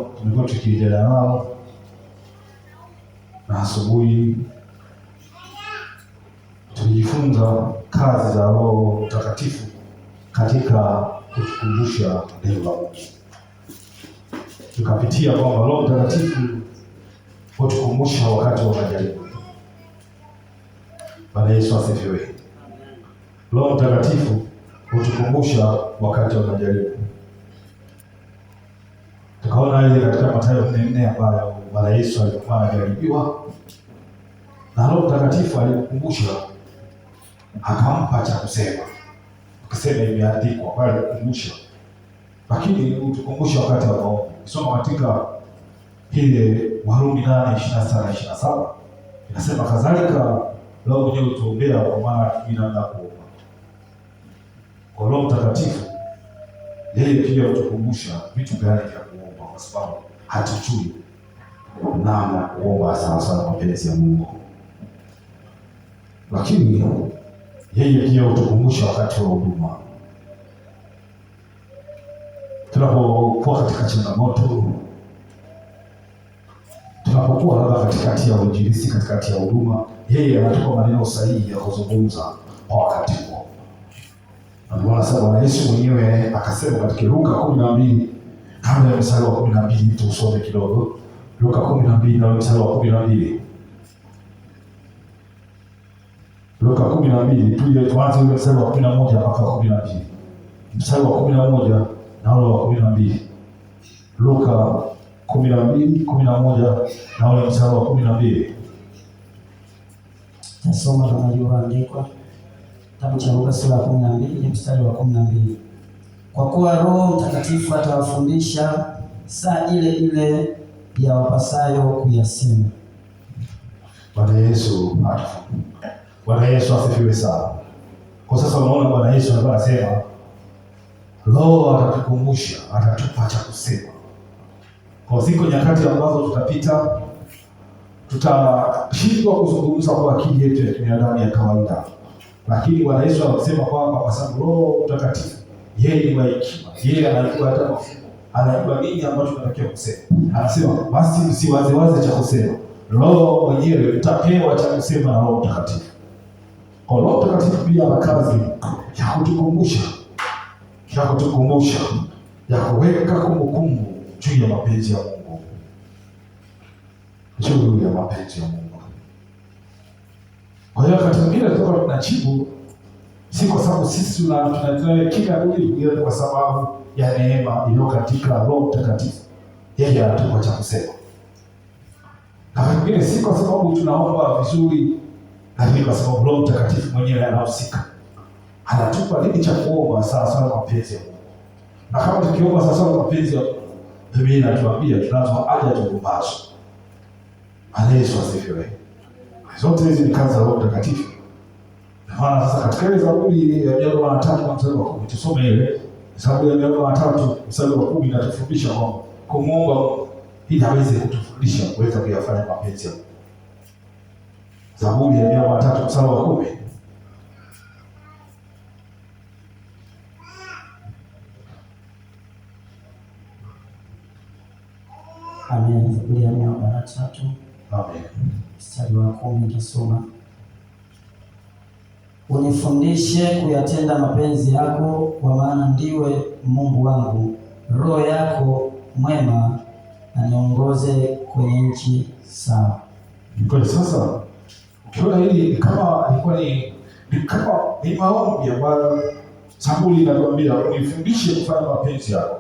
tumekuwa tukiendelea nao, na asubuhi tulijifunza kazi za Roho Mtakatifu katika kutukumbusha neno la Mungu. Tukapitia kwamba Roho Mtakatifu hutukumbusha wakati wa majaribu. Bwana Yesu asifiwe. Roho Mtakatifu hutukumbusha wakati wa majaribu. Tukaona ile katika Mathayo 4:4 ambayo Bwana Yesu alikuwa anajaribiwa na Roho Mtakatifu alimkumbusha, akampa cha kusema. Akasema imeandikwa, pale alikumbusha. Lakini utukumbusha wakati wa maombi. Kisoma katika ile Warumi 8:26-27 inasema kadhalika Roho mwenyewe utuombea kwa maana tunaenda kuomba. Kwa Roho Mtakatifu yeye pia utukumbusha vitu gani vya kuomba, kwa sababu hatujui namna kuomba sawa sawa mapenzi ya Mungu. Lakini yeye pia utukumbusha wakati wa huduma. Tunapokuwa katika changamoto, tunapokuwa labda katikati ya uinjilisti, katikati ya huduma, yeye anatupa maneno sahihi ya kuzungumza kwa wakati huo. Bwana sababu Yesu mwenyewe akasema katika Luka 12 kabla ya mstari wa 12, tusome kidogo. Luka 12 na mstari wa 12. Luka 12 tuje tuanze ule mstari wa 11 mpaka 12. Mstari wa 11 na ule wa 12. Luka 12:11 na ule mstari wa 12. Tasoma kama ilivyoandikwa. Kitabu cha Luka sura ya 12 mstari wa 12. Kwa kuwa Roho Mtakatifu atawafundisha saa ile ile ya wapasayo kuyasema. Bwana Yesu asifiwe sana. Kwa sasa unaona Bwana Yesu alikuwa anasema Roho atatukumbusha, atatupa cha kusema. Kwa ziko nyakati ambazo tutapita, tutashindwa kuzungumza kwa akili yetu ya kibinadamu ya kawaida. Lakini Bwana Yesu anasema kwamba kwa sababu Roho Mtakatifu yeye ni wa hekima, yeye anajua hata mafumo, anajua nini ambacho tunatakiwa kusema. Anasema basi msiwaze cha kusema, Roho mwenyewe mtapewa cha kusema na Roho Mtakatifu. Kwa Roho Mtakatifu pia ana kazi ya kutukumbusha, ya kuweka kumbukumbu juu ya mapenzi ya Mungu, juu ya mapenzi ya Mungu. Kwa hiyo wakati mwingine tutakuwa tunajibu si kwa sababu sisi tunatoa kila kujibu, kwa sababu ya neema iliyo katika Roho Mtakatifu. Yeye anatupa cha kusema. Na wengine si kwa sababu tunaomba vizuri, lakini kwa sababu Roho Mtakatifu mwenyewe anahusika. Anatupa nini cha kuomba sawa sawa mapenzi ya Mungu. Na kama tukiomba sawa sawa mapenzi ya Mungu, Biblia inatuambia tunazo haja tugombazo. Yesu asifiwe. Zote hizi ni kazi za Roho Mtakatifu. Maana sasa katika ile Zaburi ya 103 mstari wa 10 tusome ile Zaburi ya 103 mstari wa 10 inatufundisha kwamba kumwomba ili aweze kutufundisha kuweza kuyafanya mapenzi ya Mungu. Zaburi ya 103 mstari wa 10. Amen. Zaburi ya 103. Amen. Mstari wa 10 tusoma. Unifundishe kuyatenda mapenzi yako, kwa maana ndiwe Mungu wangu. Roho yako mwema aniongoze kwenye nchi sawa. Kwa sasa ukiona hili kama ilikuwa ni maombi ambayo Zaburi inatuambia unifundishe kufanya mapenzi yako.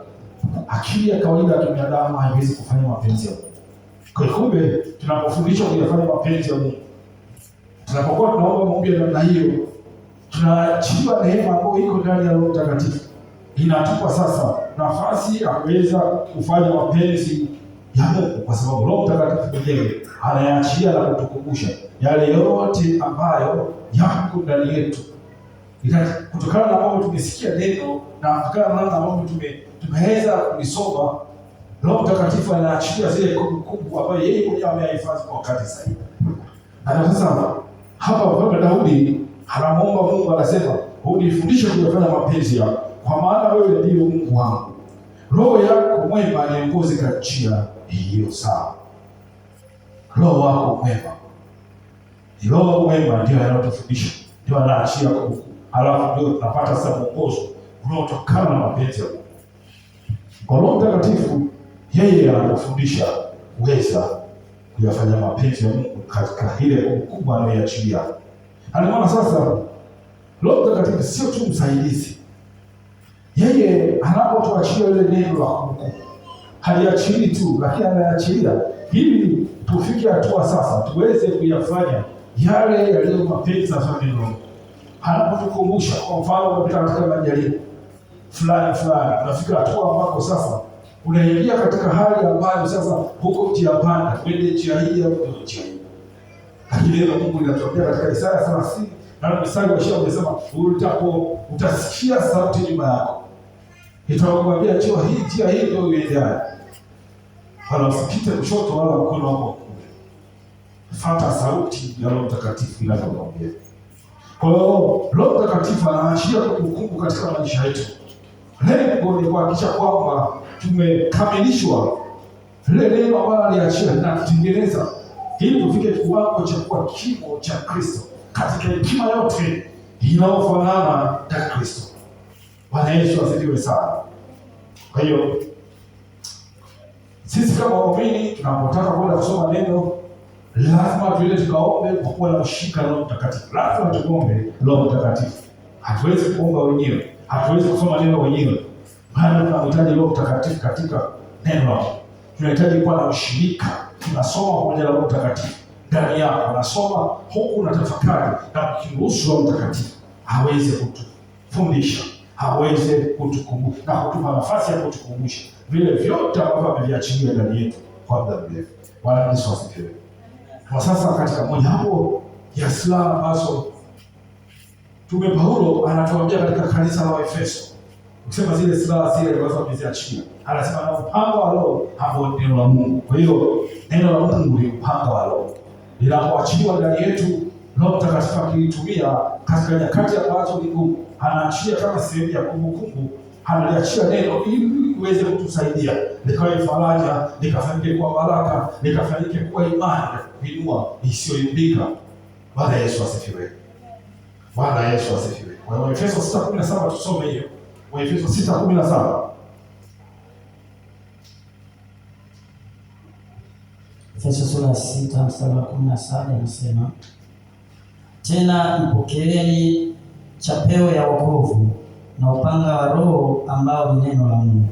Akili ya kawaida ya binadamu haiwezi kufanya mapenzi ya Mungu. Kwa kumbe tunapofundishwa kuyafanya mapenzi ya Mungu, tunapokuwa tunaomba maombi ya namna hiyo, tunaachiwa neema ambayo iko ndani ya Roho Mtakatifu. Inatupa sasa nafasi ya kuweza kufanya mapenzi ya Mungu, kwa sababu Roho Mtakatifu mwenyewe anayaachia na kutukumbusha yale yote ambayo yako ndani yetu. Kutokana na mambo tumesikia neno na kutokana na mambo ambayo tumeweza kuisoma, Roho Mtakatifu anaachilia zile kumbukumbu ambayo yeye mwenyewe amehifadhi kwa wakati sahihi. Na sasa hapa kwa Daudi anamuomba Mungu, anasema unifundishe kuyafanya mapenzi yako, kwa maana wewe ndiyo Mungu wangu. Roho yako mwema niongoze katika njia iliyo sawa. Roho wako mwema, ni Roho mwema ndio anayotufundisha, ndio anaachia kumbukumbu, halafu ndio tunapata sasa mwongozo unaotokana na mapenzi ya Mungu. Kwa Roho Mtakatifu, yeye anatufundisha uweza kuyafanya mapenzi ya Mungu katika ile kumbukumbu anayoiachilia. Anaona sasa Roho Mtakatifu sio tu msaidizi. Yeye anapotuachia ile neno la kumbukumbu, haliachili tu, lakini anaachilia ili tufike hatua sasa tuweze kuyafanya yale yaliyo mapenzi ya neno. Anapotukumbusha, kwa mfano unapita katika majaribu fulani, unafika hatua ambako sasa unaingia katika hali ambayo sasa huko njia panda, kwende njia hii au njia hii. Lakini neno la Mungu linatuambia katika Isaya 30 na mstari wa 20 unasema, utasikia sauti nyuma yako itakwambia njia hii ndio uendeayo, wala usipite kushoto wala mkono wako. Fuata sauti ya Roho Mtakatifu inayokuambia. Kwa hiyo Roho Mtakatifu anaachia kumbukumbu katika maisha yetu. Lengo ni kuhakikisha kwamba tumekamilishwa lile neno ambalo aliachia na kutengeneza ili tufike kiwango cha kuwa kimo cha Kristo katika hekima yote inayofanana na Kristo. Bwana Yesu asifiwe sana. Kwa hiyo sisi kama waumini tunapotaka kwenda kusoma neno, lazima tuende tukaombe kwa kuwa na ushirika na Roho Mtakatifu. Lazima tuombe Roho Mtakatifu. Hatuwezi kuomba wenyewe, hatuwezi kusoma neno wenyewe. Bali tunahitaji Roho Mtakatifu katika neno lake. Tunahitaji kuwa na ushirika. Tunasoma pamoja na Roho Mtakatifu ndani yako, nasoma huku na tafakari, na kuruhusu Roho Mtakatifu aweze kutufundisha, aweze kutukumbusha na kutupa nafasi ya kutukumbusha vile vyote ambavyo ameviachilia ndani yetu kwa muda mrefu. Bwana Yesu asifiwe. Kwa sasa katika moja hapo ya silaha ambazo Mtume Paulo anatuambia katika kanisa la Efeso, ukisema zile silaha zile ambazo ameziachilia, anasema na upanga wa Roho ambao ni neno la Mungu. Kwa hiyo neno la Mungu ni upanga wa Roho. Linapoachiliwa ndani yetu, Roho Mtakatifu akilitumia katika nyakati ambazo ni ngumu, anaachia kama sehemu ya kumbukumbu, analiachia neno ili uweze kutusaidia, likawe faraja, likafanyike kuwa baraka, likafanyike kuwa imani ya kuinua isiyoyumbika. Bwana Yesu asifiwe. Bwana Yesu asifiwe. Kwa hiyo Efeso 6:17 tusome hiyo. Efeso 6:17. Efeso sura 6 mstari wa 17 inasema, tena mpokeeni chapeo ya wokovu na upanga wa Roho ambao ni neno la Mungu.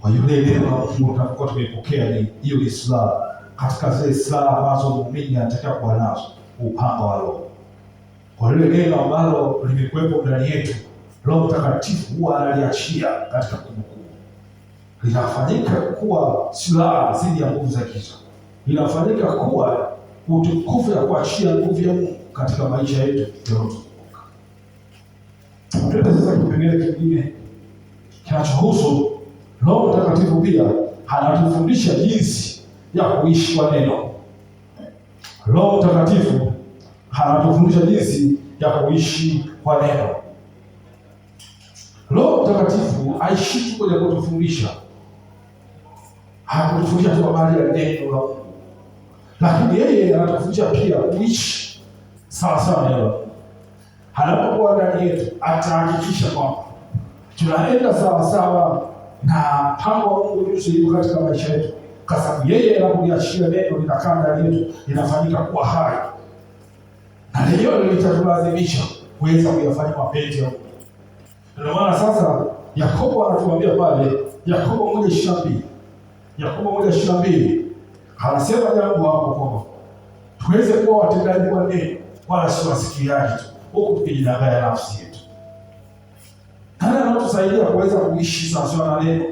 Kwa hiyo neno la Mungu tunapokuwa tumepokea ni hiyo ni silaha katika zile silaha ambazo muumini anatakiwa kuwa nazo, upanga wa Roho. Kwa lile neno ambalo limekuwepo ndani yetu, Roho Mtakatifu huwa analiachia katika kumbukumbu. Linafanyika kuwa silaha zidi ya nguvu za giza. Linafanyika kuwa utukufu ya kuachia nguvu ya Mungu katika maisha yetu yote. Tuende sasa kipengele kingine kinachohusu Roho Mtakatifu. Pia anatufundisha jinsi ya kuishi kwa neno. Roho Mtakatifu anatufundisha jinsi ya kuishi kwa neno. Roho Mtakatifu aishi tu kwenye kutufundisha. Hakutufundisha tu habari ya neno la Mungu, lakini yeye anatufundisha pia kuishi sawa sawa na neno. Anapokuwa ndani yetu, atahakikisha kwamba tunaenda sawa sawa na mpango wa Mungu ulio katika maisha yetu, kwa sababu yeye anapoiachia neno linakaa ndani yetu, linafanyika kuwa hai, na leo litatulazimisha kuweza kuyafanya mapenzi ya Mungu. Ndio maana sasa Yakobo anatuambia pale, Yakobo 1:22, Yakobo 1:22 anasema jambo hapo kwamba tuweze kuwa watendaji wa neno wala si wasikiaji tu, huku tukijidanganya nafsi yetu. Nani anatusaidia kuweza kuishi sawasawa na neno?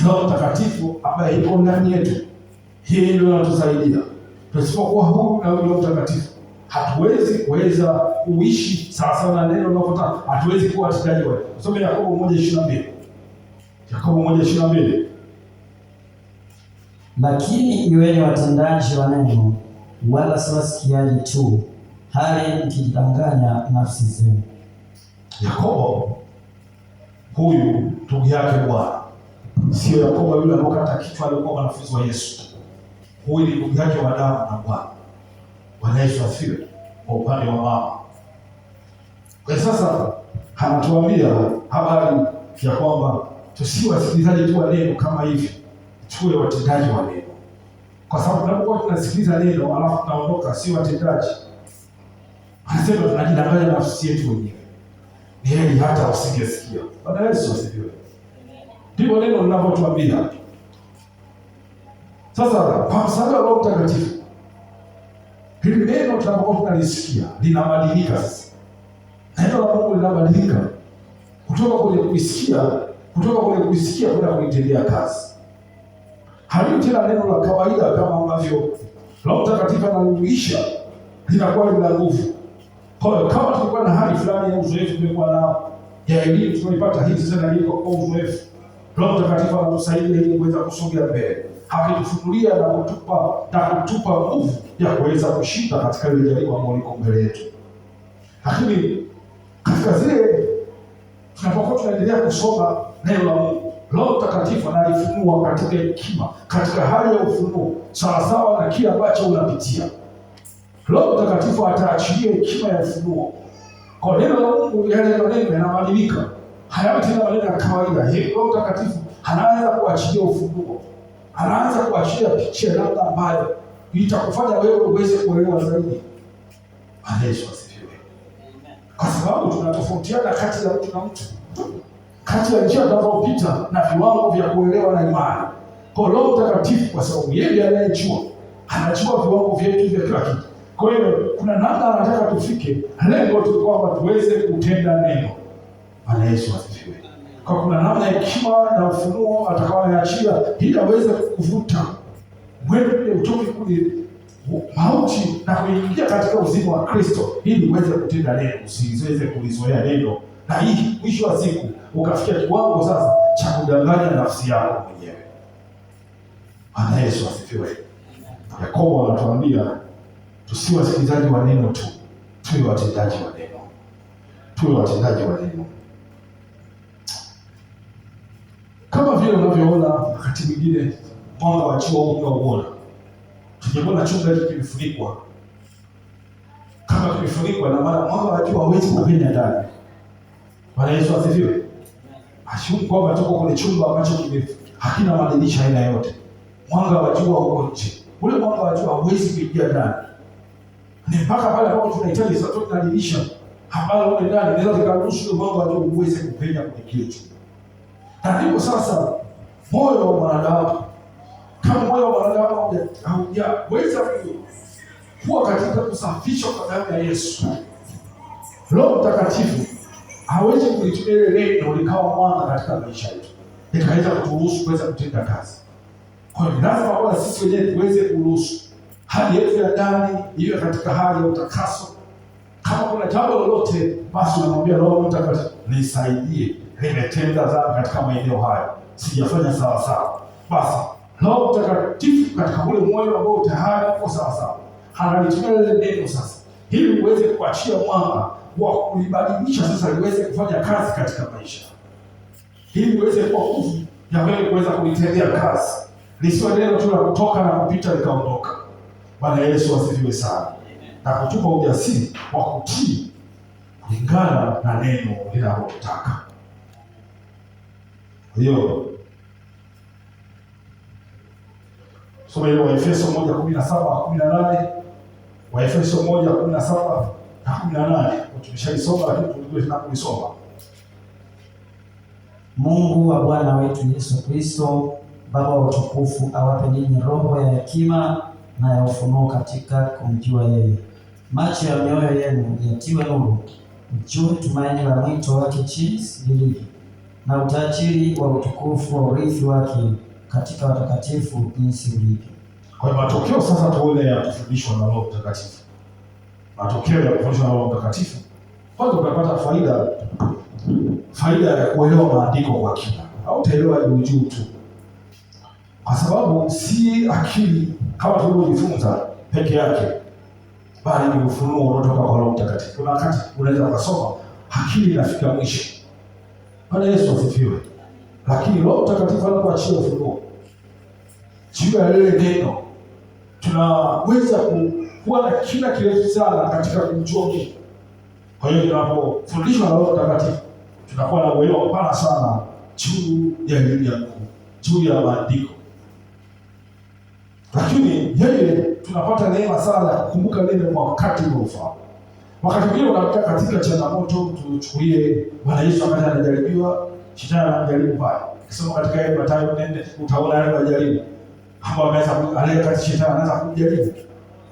Roho Mtakatifu ambaye yuko ndani yetu. Hii ndio inatusaidia. Tusipokuwa huru na Roho Mtakatifu, hatuwezi kuweza kuishi sawasawa na neno linalotaka. Hatuwezi kuwa watendaji wake. Tusome Yakobo 1:22. Yakobo 1:22. Lakini iweni watendaji wa neno, wala si wasikiaji tu, hali mkijidanganya nafsi zenu. Yakobo huyu ndugu yake Bwana Sio Yakobo yule aliyokata kichwa aliyekuwa mwanafunzi wa Yesu. Huyu ni ndugu yake wa damu na Bwana. Bwana Yesu asifiwe. Kwa upande wa mama. Kwa sasa anatuambia habari ya kwamba tusiwe wasikilizaji tu wa neno kama hivi, tuwe watendaji wa neno. Kwa sababu tunapokuwa tunasikiliza neno alafu tunaondoka si watendaji, anasema tunajidanganya nafsi yetu wenyewe. Ni heri hata usingesikia. Bwana Yesu asifiwe. Ndivyo neno linavyotuambia. Sasa kwa msaada wa Roho Mtakatifu, hili neno tunapokuwa tunalisikia linabadilika sasa. Neno la Mungu linabadilika kutoka kwenye kuisikia kwenda kulitendea kazi. Haliwi tena neno la kawaida kama ambavyo Roho Mtakatifu analiisha, linakuwa lina nguvu. Kwa hiyo kama tulikuwa na hali fulani ya uzoefu tumekuwa nao ya elimu tunaipata hizi tena iko kwa uzoefu, Roho Mtakatifu anatusaidia ili kuweza kusonga mbele, akitufunulia na kutupa nguvu ya kuweza kushinda katika ile jaribu ambalo liko mbele yetu. Lakini katika zile tunapokuwa tunaendelea kusoma neno la Mungu, Roho Mtakatifu analifunua katika hekima, katika hali ya ufunuo sawasawa na kile ambacho unapitia. Roho Mtakatifu ataachilia hekima ya ufunuo. Kwa neno la Mungu yale maneno yanabadilika. Hayawi tena maneno ya kawaida. Roho Mtakatifu anaanza kuachilia ufunuo. Anaanza kuachilia picha labda ambayo itakufanya wewe uweze kuelewa zaidi. Yesu asifiwe. Kwa sababu tunatofautiana kati ya mtu na mtu, kati ya njia tunazopita na viwango vya kuelewa na imani. Kwa Roho Mtakatifu, kwa sababu yeye anayejua, anajua viwango vyetu vya kila kitu. Kwa hiyo kuna namna anataka tufike, lengo tu kwamba tuweze kutenda neno. Yesu asifiwe. Kwa kuna namna ya hekima na ufunuo atakayoachia ili aweze kuvuta wewe utoke kule mauti na kuingia katika uzima wa Kristo, ili uweze kutenda neno, usiweze kulizoea neno na hii mwisho wa siku ukafikia kiwango sasa cha kudanganya nafsi yako mwenyewe. Yesu asifiwe. Yakobo anatuambia tusiwe wasikilizaji wa neno tu, tuwe watendaji wa neno. Tuwe watendaji wa neno. Kama vile unavyoona wakati mwingine mwanga wa jua unaouona. Tukiona chumba hiki kimefunikwa. Kama kimefunikwa na maana mwanga wa jua hauwezi kupenya ndani. Bwana Yesu asifiwe. Ashumu kwamba tuko kwenye chumba ambacho hakina madirisha aina yote. Mwanga wa jua uko nje. Ule mwanga wa jua hauwezi kuingia ndani. Ni mpaka pale ambapo tunahitaji sasa tunadirisha ambalo ule ndani inaweza kuruhusu mwanga wa jua uweze kupenya kwenye kile chumba. Na ndipo sasa moyo wa mwanadamu, kama moyo wa mwanadamu haujaweza kuwa katika kusafishwa kwa damu ya Yesu, Roho Mtakatifu hawezi kulitumia ile neno likawa mwanga katika maisha yetu, likaweza kuturuhusu kuweza kutenda kazi. Kwa hiyo lazima kwa sisi wenyewe tuweze kuruhusu hali yetu ya ndani iwe katika hali ya utakaso. Kama kuna jambo lolote, basi unamwambia Roho Mtakatifu, nisaidie, nimetenda dhambi katika maeneo haya, sijafanya sawa sawa. Basi Roho Mtakatifu katika ule moyo ambao tayari uko sawa sawa, analitumia ile neno sasa ili uweze kuachia mwanga wa kulibadilisha sasa liweze kufanya kazi katika maisha, ili uweze kuwa nguvu ya wewe kuweza kulitendea kazi, lisiwe neno tu la kutoka na kupita likaondoka. Bwana Yesu asifiwe sana. Na kutupa ujasiri wa kutii kulingana na neno linalotaka. Kwa hiyo soma ile Waefeso 1:17-18, Waefeso 1:17-18. Tumeshalisoma lakini tulikuwa tunakuisoma. Mungu wa Bwana wetu Yesu Kristo, Baba wa utukufu, awape ninyi roho ya hekima na ya ufunuo katika kumjua yeye. Macho ya mioyo yenu yatiwe nuru, mjue tumaini la mwito wake jinsi lilivyo, na utajiri wa utukufu wa urithi wake katika watakatifu jinsi ulivyo. Kwa matokeo sasa tuone ya kufundishwa na Roho Mtakatifu. Matokeo ya kufundishwa na Roho Mtakatifu, kwanza utapata faida ya kuelewa maandiko kwa kina. Au utaelewa juu tu. Kwa sababu si akili kama tulivyojifunza peke yake, bali ni ufunuo unaotoka kwa Roho Mtakatifu. Kuna wakati unaweza kusoma akili inafika mwisho. Bwana Yesu asifiwe. lakini Roho Mtakatifu anapoachia ufunuo juu ya lile neno, tunaweza kuwa na kila kirefu sana katika kumjua Mungu. Kwa hiyo tunapofundishwa na Roho Mtakatifu tunakuwa na uelewa mpana sana juu ya elimu ya Mungu, juu ya maandiko. Lakini yeye tunapata neema sana ya kukumbuka neno kwa wakati unaofaa. Wakati mwingine unakuta katika changamoto, tuchukulie Bwana Yesu wakati anajaribiwa, shetani anamjaribu pale. Ukisoma katika ile Mathayo 4 utaona yale majaribu. Hapo ameweza aliyekati shetani anaanza kumjaribu.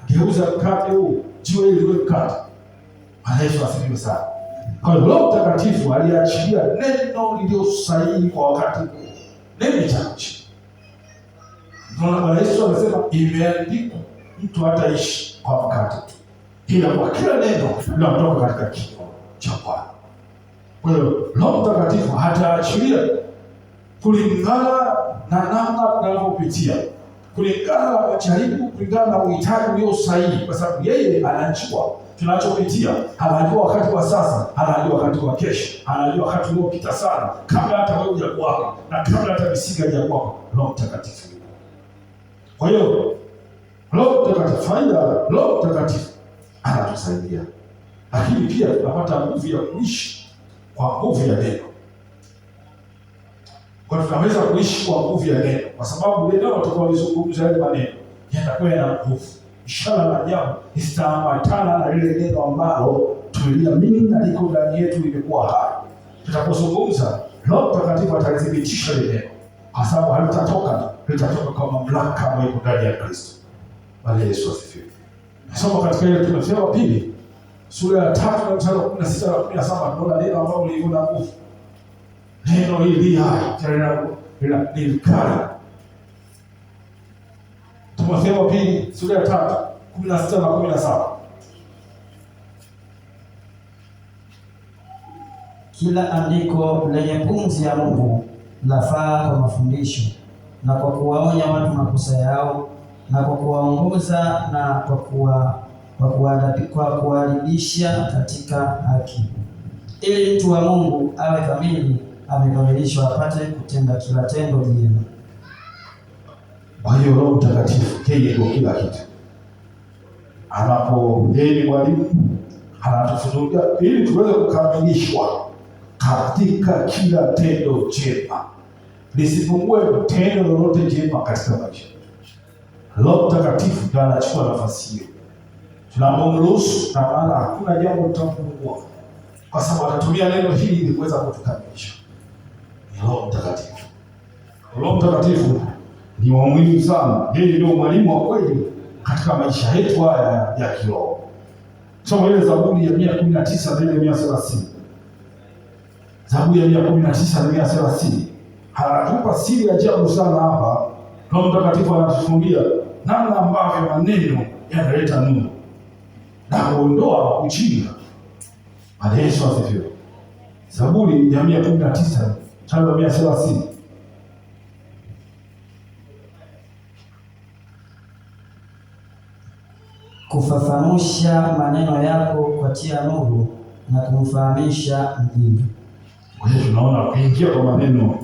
Geuza mkate huu, jiwe hili liwe mkate. Bwana Yesu asifiwe sana. Kwa hiyo Roho Mtakatifu aliachilia neno lililo sahihi kwa wakati huu. Neno chache. Ndio Bwana Yesu anasema imeandikwa, mtu hataishi kwa mkate tu, ila kwa kila neno linalotoka katika kinywa cha Bwana. Kwa hiyo Roho Mtakatifu hataachilia kulingana na namna tunavyopitia, kulingana na majaribu, kulingana na uhitaji ulio sahihi, kwa sababu yeye anajua tunachopitia. Anajua wakati wa sasa, anajua wakati wa kesho, anajua wakati uliopita sana, kabla hata wewe hujakuwa na kabla hata misingi haijakuwa. Roho Mtakatifu. Kwa hiyo Roho Mtakatifu anatusaidia, lakini pia tunapata nguvu ya kuishi kwa nguvu ya neno. Kwa tunaweza kuishi kwa nguvu ya neno, kwa sababu neno tutakalizungumza yale maneno yatakuwa na nguvu. Ishara na ajabu zitaambatana na lile neno ambalo tuliamini na liko ndani yetu, limekuwa hai. Tutapozungumza, Roho Mtakatifu atalithibitisha lile neno, kwa sababu litatoka kwa mamlaka ambayo iko ndani ya Kristo. Bwana Yesu asifiwe. Nasoma katika ile Timotheo wa pili sura ya 3 na mstari wa 16 na 17, tunaona neno ambalo liko na nguvu. Neno hili hai tena ni kali. Timotheo wa pili sura ya 3 16 na 17. Kila andiko lenye pumzi ya Mungu lafaa kwa mafundisho na kwa kuwaonya watu makosa yao na kwa kuwaongoza na kwa kuwaadibisha katika haki, ili mtu wa Mungu awe kamili, amekamilishwa, apate kutenda kila tendo jema. Kwa hiyo Roho Mtakatifu yeye ndio kila kitu. Yeye ni mwalimu, anatufunulia ili tuweze kukamilishwa katika kila tendo jema. Lisipungue tendo lolote jema katika maisha. Roho Mtakatifu ndiye anachukua nafasi hiyo. Tunapomruhusu, na maana hakuna jambo litapungua, kwa sababu atatumia neno hili ili kuweza kutukamilisha. Ni Roho Mtakatifu. Roho Mtakatifu ni wa muhimu sana. Yeye ndio mwalimu wa kweli katika maisha yetu haya ya kiroho. Soma ile Zaburi ya 119 na ile 130. Zaburi ya 119 na 130. Anatupa siri ajabu sana hapa. Roho Mtakatifu anatufungia namna ambavyo maneno yanaleta nuru na kuondoa ujinga. Bwana Yesu asifiwe. Zaburi ya 119 na 130. Kufafanusha maneno yako kwatia nuru na kumfahamisha mjinga. Kwa hiyo tunaona kuingia kwa maneno,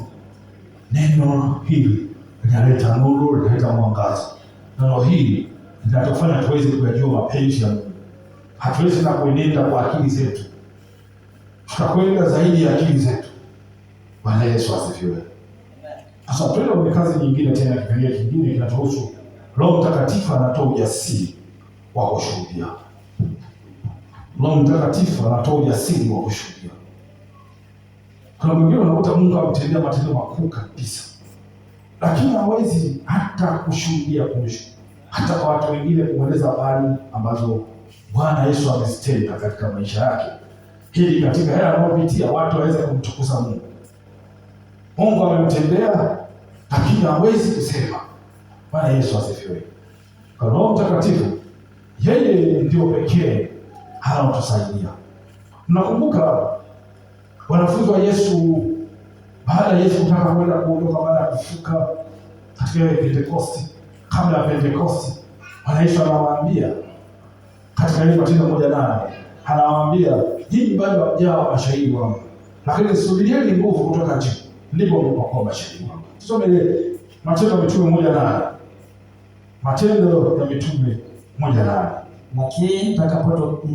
neno hili linaleta nuru, linaleta mwangaza. Neno hili linatufanya tuweze kujua mapenzi ya Mungu. Hatuwezi na kuenenda kwa akili zetu, tutakwenda zaidi ya akili zetu. Bwana Yesu asifiwe. Sasa tuende kwenye kazi nyingine tena, kipengele kingine kinatuhusu Roho Mtakatifu anatoa ujasiri wa kushuhudia. Roho Mtakatifu anatoa ujasiri wa kushuhudia. Kuna mwingine unakuta Mungu amtendea matendo makuu kabisa, lakini hawezi hata kushuhudia hata kwa watu wengine, kueleza habari ambazo Bwana Yesu amezitenda katika maisha yake, ili katika yale anayopitia watu waweze kumtukuza Mungu. Mungu amemtendea, lakini hawezi kusema. Bwana Yesu asifiwe. Kwa Roho Mtakatifu, yeye ndio pekee anaotusaidia. Nakumbuka wanafunzi wa Yesu, baada ya Yesu kutaka kwenda kuondoka, baada ya kufuka katika Pentekosti, kabla ya Pentekosti, Bwana Yesu anawaambia katika ile Matendo 1:8, anawaambia nyinyi bado hamjawa mashahidi wangu, lakini subirieni nguvu kutoka juu. ndipo mlipokuwa mashahidi wangu. Tusome ile Matendo ya Mitume 1:8. Matendo ya Mitume 1:8. Lakini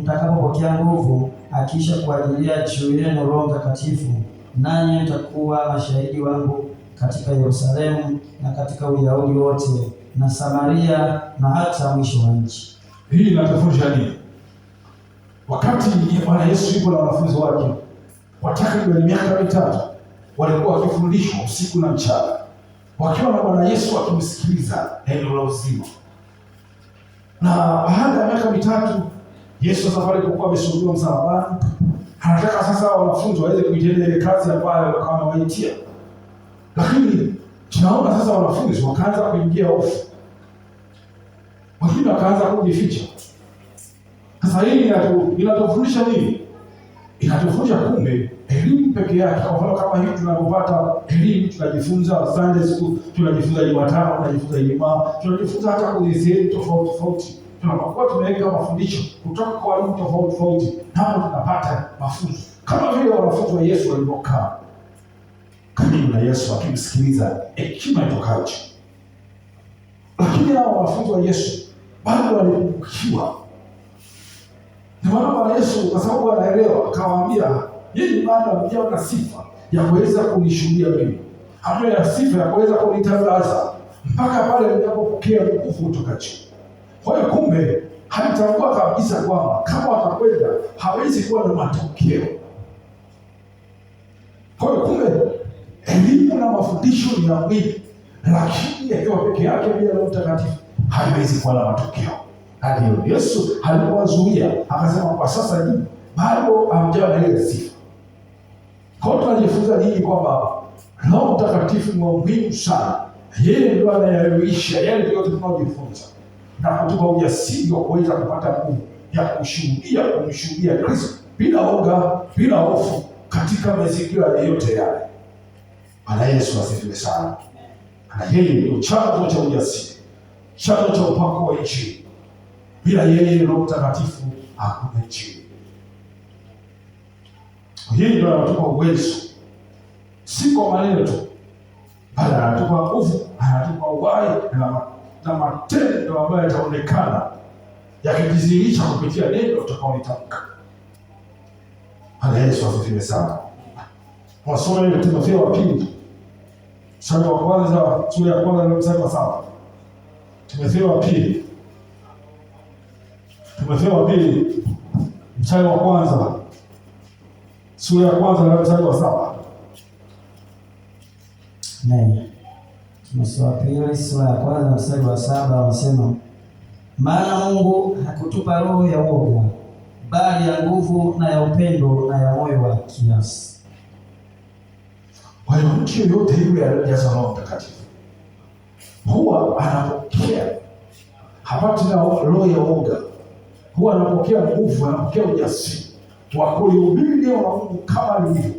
mtakapopokea nguvu, akisha kuajilia juu yenu Roho Mtakatifu, nanyi mtakuwa mashahidi wangu katika Yerusalemu na katika Uyahudi wote na Samaria na hata mwisho wa nchi. Hii inatufundisha nini? Wakati Bwana Yesu yupo na wanafunzi wake kwa takriban miaka 3 walikuwa wakifundishwa usiku na mchana, wakiwa na Bwana Yesu akimsikiliza neno la uzima. Na baada ya miaka 3 Yesu sasa pale alipokuwa amesulubiwa msalabani, anataka sasa wanafunzi waweze kuitenda ile kazi ambayo kama waitia. Lakini tunaona sasa wanafunzi wakaanza kuingia hofu, wengine wakaanza kujificha. Sasa hii inatufundisha nini? Inatufundisha kumbe elimu peke yake, kwa mfano kama hivi tunapopata elimu, tunajifunza Sunday school, tunajifunza Jumatano, tunajifunza Ijumaa, tunajifunza hata kwenye sehemu tofauti tofauti. Tunapokuwa tumeweka mafundisho kutoka kwa walimu tofauti tofauti, hapo tunapata mafunzo. Kama vile wanafunzi wa Yesu walivyokaa karibu na Yesu wakimsikiliza hekima itokayo. Lakini hao wanafunzi wa Yesu bado walipungukiwa. Ndio maana Bwana Yesu kwa sababu anaelewa akawaambia, yeye bado hamjaona sifa ya kuweza kunishuhudia mimi, hamna sifa ya kuweza kunitangaza mpaka pale mtakapopokea nguvu kutoka juu. Kwa hiyo kumbe halitambua kabisa kwamba kama watakwenda hawezi kuwa na matokeo. Kwa hiyo kumbe elimu na mafundisho ni ya mwili, lakini yakiwa peke yake bila Roho Mtakatifu haiwezi kuwa na matokeo. Na ndio Yesu alipowazuia akasema, kwa sasa nyinyi bado hamjawa na ile sifa. Kwa hiyo tunajifunza nini? Kwamba Roho Mtakatifu ni muhimu sana. Yeye ndio anayeisha yale yote tunayojifunza na kutupa ujasiri wa kuweza kupata nguvu ya kumshuhudia Kristo bila woga, bila hofu katika mazingira yote yale. Bwana Yesu asifiwe sana. Na yeye ndio chanzo cha ujasiri, chanzo cha upako wa Injili. Bila yeye Roho Mtakatifu hakuna Injili. Yeye ndio anatupa uwezo, si kwa maneno tu, bali anatupa nguvu, anatupa uhai na matendo ambayo yataonekana yakijidhihirisha kupitia neno tutakaolitamka. Bwana Yesu asifiwe sana. Wasome ile Timotheo wa pili sura ya kwanza na mstari wa 7. Timotheo wa pili mstari wa kwanza, sura ya kwanza na mstari wa 7. Timotheo wa pili sura ya kwanza mstari wa 7 anasema, maana Mungu hakutupa roho ya woga, bali ya nguvu na ya upendo na ya moyo wa kiasi. Kwa hiyo mtu yoyote yule aliyejazwa Roho Mtakatifu huwa anapokea, hapati na roho ya woga, huwa anapokea nguvu, anapokea ujasiri wa kulihubiri neno la Mungu kama lilivyo,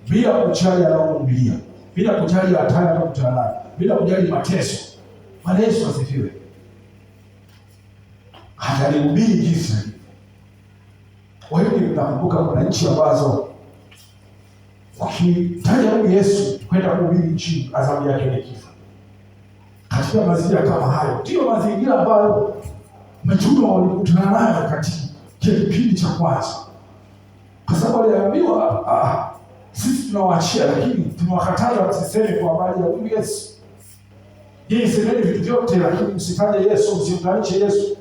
bila kujali anayohubiria, bila kujali hatari atakutana nayo, bila kujali mateso. Bwana Yesu asifiwe. Atalihubiri jinsi. Kwa hiyo nakumbuka kuna nchi ambazo wakitaja huyu Yesu kwenda kuhubiri nchi, adhabu yake ni kifo. Katika mazingira kama hayo, ndio mazingira ambayo mitume walikutana nayo katika kipindi cha kwanza, kwa sababu waliambiwa sisi tunawaachia, lakini tunawakataza wasiseme kwa habari ya huyu Yesu. Yeye semeni vitu vyote, lakini msitaje Yesu, msimtaje Yesu.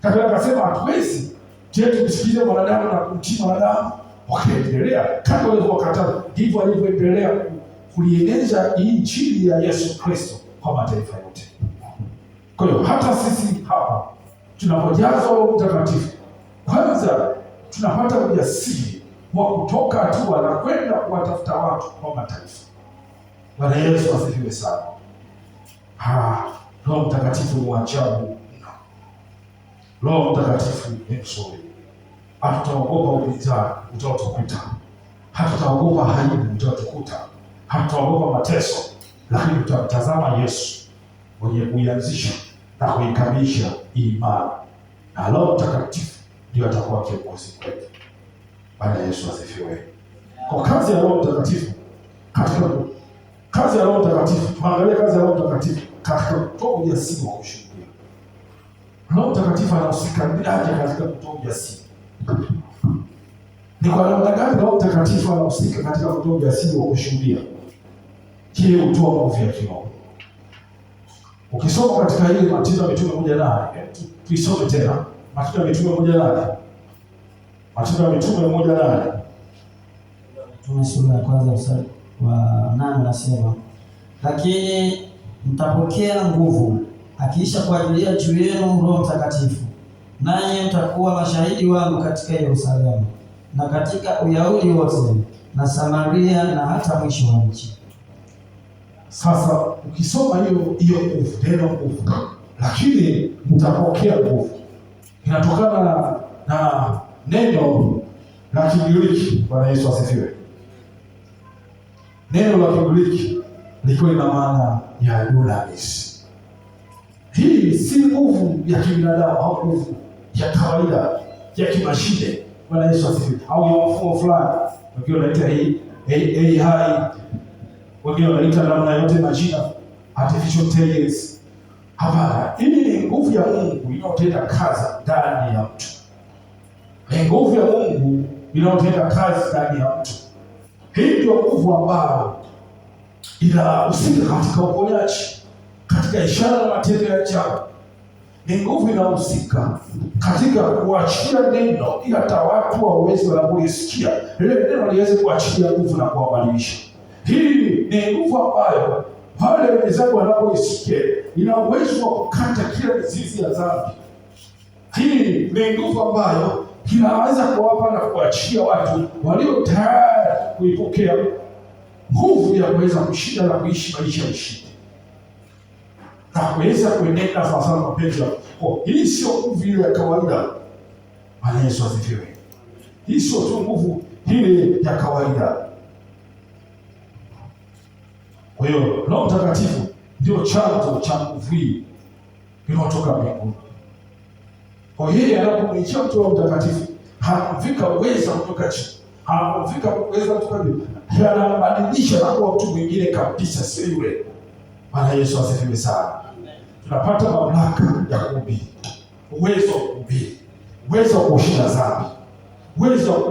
Kabla akasema hatuwezi tumsikize mwanadamu na kumtii mwanadamu. Wakaendelea kama walivyokataza, ndivyo walivyoendelea kulieneza injili ya Yesu Kristo kwa mataifa yote. Kwa hiyo hata sisi hapa tunapojazwa Roho Mtakatifu, kwanza tunapata ujasiri wa kutoka hatua na kwenda kuwatafuta watu kwa mataifa. Bwana Yesu asifiwe sana. Roho Mtakatifu ni ajabu. Roho Mtakatifu ni mzuri. Hatutaogopa upinzani utaotukuta, hatutaogopa aibu utaotukuta, hatutaogopa mateso, lakini tutamtazama Yesu mwenye kuianzisha na kuikamilisha imani, na Roho Mtakatifu ndio atakuwa kiongozi wetu. Bwana Yesu asifiwe. Kwa kazi ya Roho Mtakatifu katika Kazi ya Roho Mtakatifu, tuangalie kazi ya Roho Mtakatifu katika kutoa ujasiri wa kushuhudia. Roho Mtakatifu anahusika aje katika kutoa ujasiri? Ni kwa namna gani Roho Mtakatifu anahusika katika kutoa ujasiri wa kushuhudia? Kile hutoa nguvu ya kiroho. Ukisoma katika ile Matendo ya Mitume 1:8, tuisome tena. Matendo ya Mitume 1:8. Matendo ya Mitume 1:8. Mitume sura ya kwanza mstari wa 8 nasema, lakini mtapokea nguvu akiisha kuajilia juu yenu Roho Mtakatifu, nanyi mtakuwa mashahidi wangu katika Yerusalemu na katika Uyahudi wote na Samaria na hata mwisho wa nchi. Sasa ukisoma hiyo nguvu, neno nguvu, lakini mtapokea nguvu, inatokana na neno la Kigiriki. Bwana Yesu asifiwe. Neno la Kigiriki liko na maana ya dunamis. Hii si nguvu ya kibinadamu au nguvu ya kawaida ya kimashine. Bwana Yesu asifiwe. Au ya mfumo fulani. Wengine wanaita hii AI, wengine wanaita namna yote majina, artificial intelligence. Hapana, hii ni nguvu ya Mungu inayotenda kazi ndani ya mtu. Ni nguvu ya Mungu inayotenda kazi ndani ya mtu. Hii ndio nguvu ambayo inahusika katika uponyaji, katika ishara na matendo ya ajabu. Ni nguvu inahusika katika kuachia neno ili hata watu waweze wanapolisikia lile neno liweze kuachilia nguvu na kuwabadilisha. Hii ni nguvu ambayo pale wenzako wanapoisikia ina uwezo wa kukata kila mizizi ya dhambi. Hii ni nguvu ambayo inaweza kuwapa na kuachia watu walio tayari kuipokea nguvu ya kuweza kushinda na kuishi maisha ya ushindi na kuweza kuenenda sawasawa na mapenzi ya Mungu. Hii sio nguvu ile ya kawaida. Bwana Yesu asifiwe. Hii sio tu nguvu ile ya kawaida. Kwa hiyo Roho Mtakatifu ndio chanzo cha nguvu hii inayotoka mbinguni. Kwa hiyo anapomwingia mtu Roho Mtakatifu, hamfika uwezo kutoka chini, hamfika uwezo kutoka juu, anabadilisha na kuwa mtu mwingine kabisa, sio yule. Bwana Yesu asifiwe sana. Tunapata mamlaka ya kuhubiri, uwezo wa kuhubiri, uwezo wa kushinda dhambi, uwezo wa